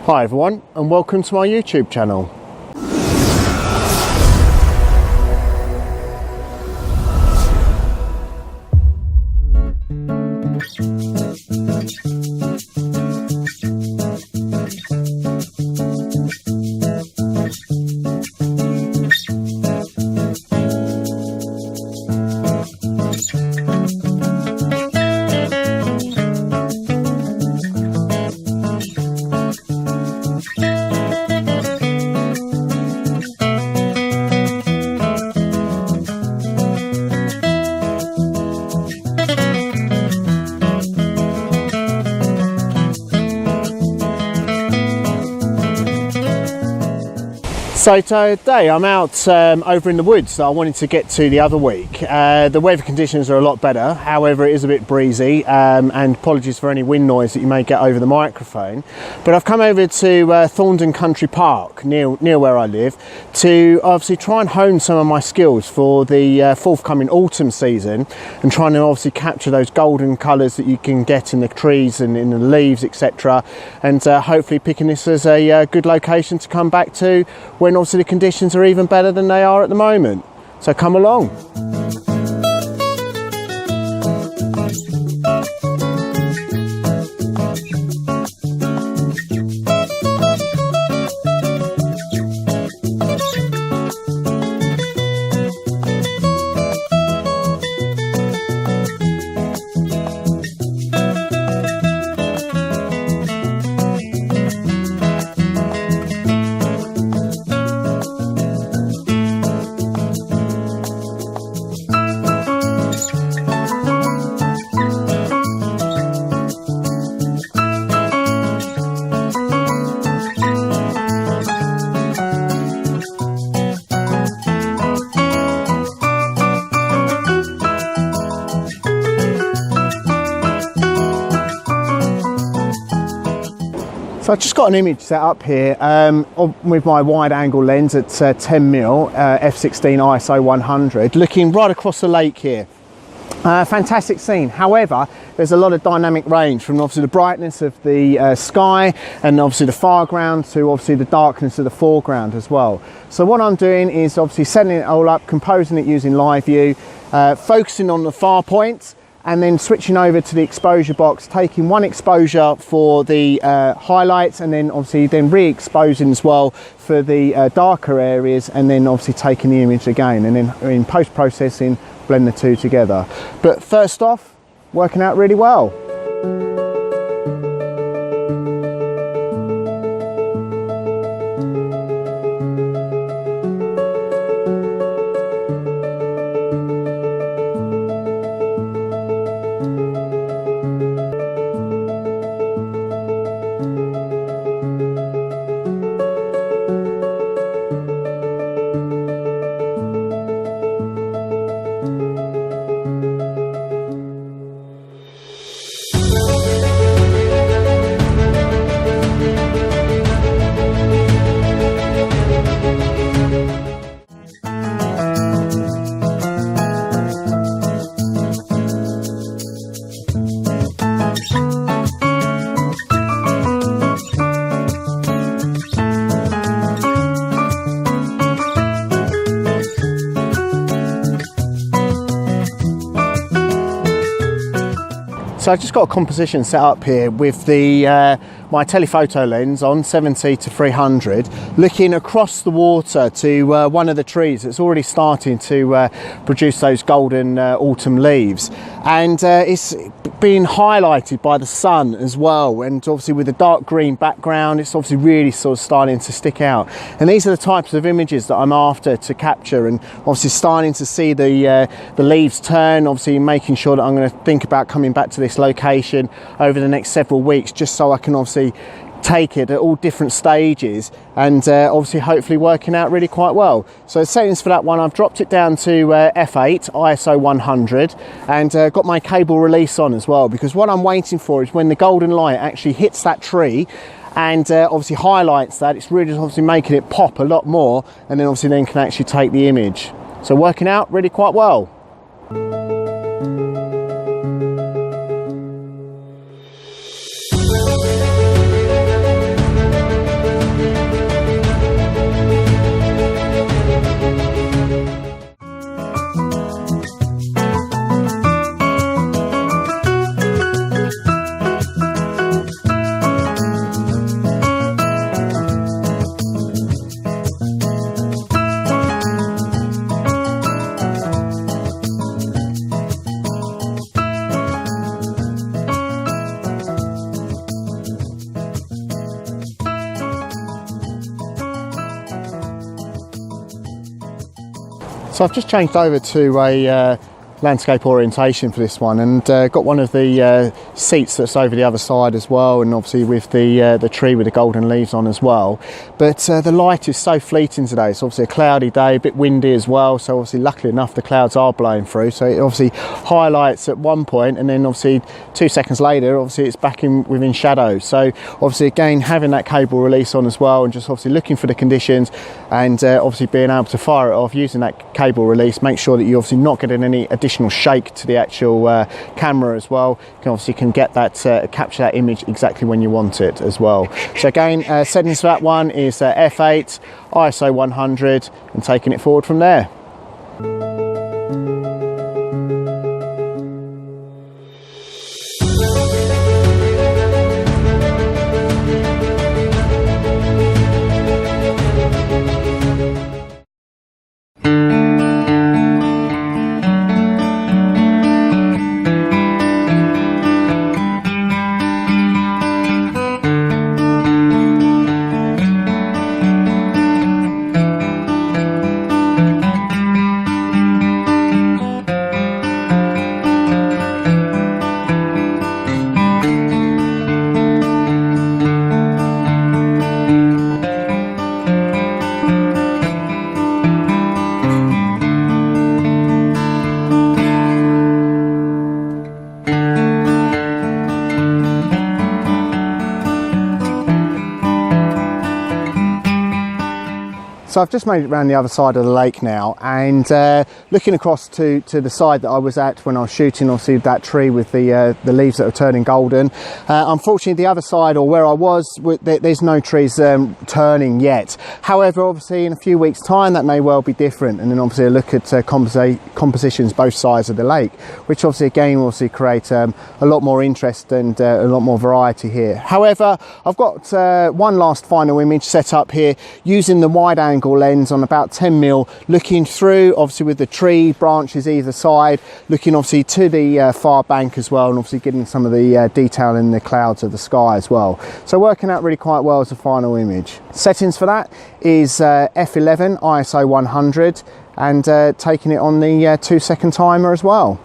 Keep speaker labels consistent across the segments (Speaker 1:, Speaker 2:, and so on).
Speaker 1: Hi everyone, and welcome to my YouTube channel. So today I'm out over in the woods that I wanted to get to the other week. The weather conditions are a lot better, however it is a bit breezy, and apologies for any wind noise that you may get over the microphone. But I've come over to Thorndon Country Park near where I live to obviously try and hone some of my skills for the forthcoming autumn season, and trying to obviously capture those golden colours that you can get in the trees and in the leaves, etc. And hopefully picking this as a good location to come back to when obviously the conditions are even better than they are at the moment. So come along. So I've just got an image set up here with my wide angle lens at 10mm f16 ISO 100, looking right across the lake here. Fantastic scene. However, there's a lot of dynamic range from obviously the brightness of the sky and obviously the foreground to obviously the darkness of the foreground as well. So what I'm doing is obviously setting it all up, composing it using live view, focusing on the far points, and then switching over to the exposure box, taking one exposure for the highlights, and then obviously then re-exposing as well for the darker areas, and then obviously taking the image again, and then in post-processing blend the two together. But first off, working out really well. So I've just got a composition set up here with the my telephoto lens on 70 to 300, looking across the water to one of the trees that's already starting to produce those golden autumn leaves, and it's being highlighted by the sun as well, and obviously with the dark green background it's obviously really sort of starting to stick out. And these are the types of images that I'm after to capture, and obviously starting to see the leaves turn, obviously making sure that I'm going to think about coming back to this location over the next several weeks, just so I can obviously take it at all different stages, and obviously hopefully working out really quite well. So settings for that one, I've dropped it down to f8 ISO 100, and got my cable release on as well, because what I'm waiting for is when the golden light actually hits that tree and obviously highlights that, it's really obviously making it pop a lot more, and then obviously then can actually take the image. So working out really quite well. So I've just changed over to a landscape orientation for this one, and got one of the seats that's over the other side as well, and obviously with the tree with the golden leaves on as well. But the light is so fleeting today. It's obviously a cloudy day, a bit windy as well, so obviously luckily enough the clouds are blowing through, so it obviously highlights at one point, and then obviously 2 seconds later obviously it's back in within shadow. So obviously again, having that cable release on as well, and just obviously looking for the conditions, and obviously being able to fire it off using that cable release, make sure that you're obviously not getting any additional shake to the actual camera as well. You can obviously get that capture that image exactly when you want it as well. So again, settings for that one is f8, ISO 100, and taking it forward from there. So I've just made it around the other side of the lake now, and looking across to the side that I was at when I was shooting, obviously that tree with the leaves that are turning golden. Unfortunately, the other side, or where I was, there's no trees turning yet. However, obviously in a few weeks' time that may well be different, and then obviously a look at compositions both sides of the lake, which obviously again will obviously create a lot more interest and a lot more variety here. However, I've got one last final image set up here using the wide angle lens on about 10mm, looking through obviously with the tree branches either side, looking obviously to the far bank as well, and obviously getting some of the detail in the clouds of the sky as well. So working out really quite well as a final image. Settings for that is f11, ISO 100, and taking it on the 2 second timer as well.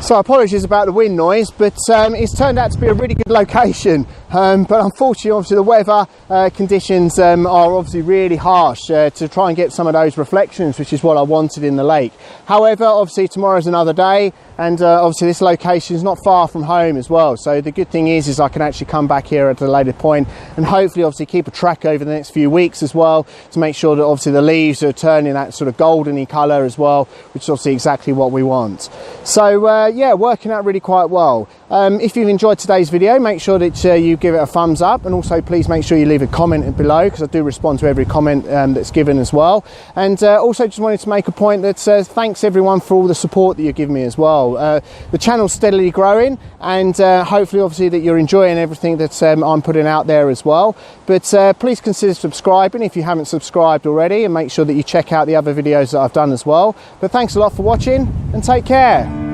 Speaker 1: So apologies about the wind noise, but it's turned out to be a really good location. But unfortunately, obviously the weather conditions are obviously really harsh to try and get some of those reflections, which is what I wanted in the lake. However, obviously tomorrow's another day, and obviously this location is not far from home as well. So the good thing is I can actually come back here at a later point and hopefully obviously keep a track over the next few weeks as well, to make sure that obviously the leaves are turning that sort of goldeny colour as well, which is obviously exactly what we want. So yeah, working out really quite well. If you've enjoyed today's video, make sure that you give it a thumbs up, and also please make sure you leave a comment below, because I do respond to every comment that's given as well. And also just wanted to make a point that thanks everyone for all the support that you're giving me as well. The channel's steadily growing, and hopefully obviously that you're enjoying everything that I'm putting out there as well. But please consider subscribing if you haven't subscribed already, and make sure that you check out the other videos that I've done as well. But thanks a lot for watching, and take care.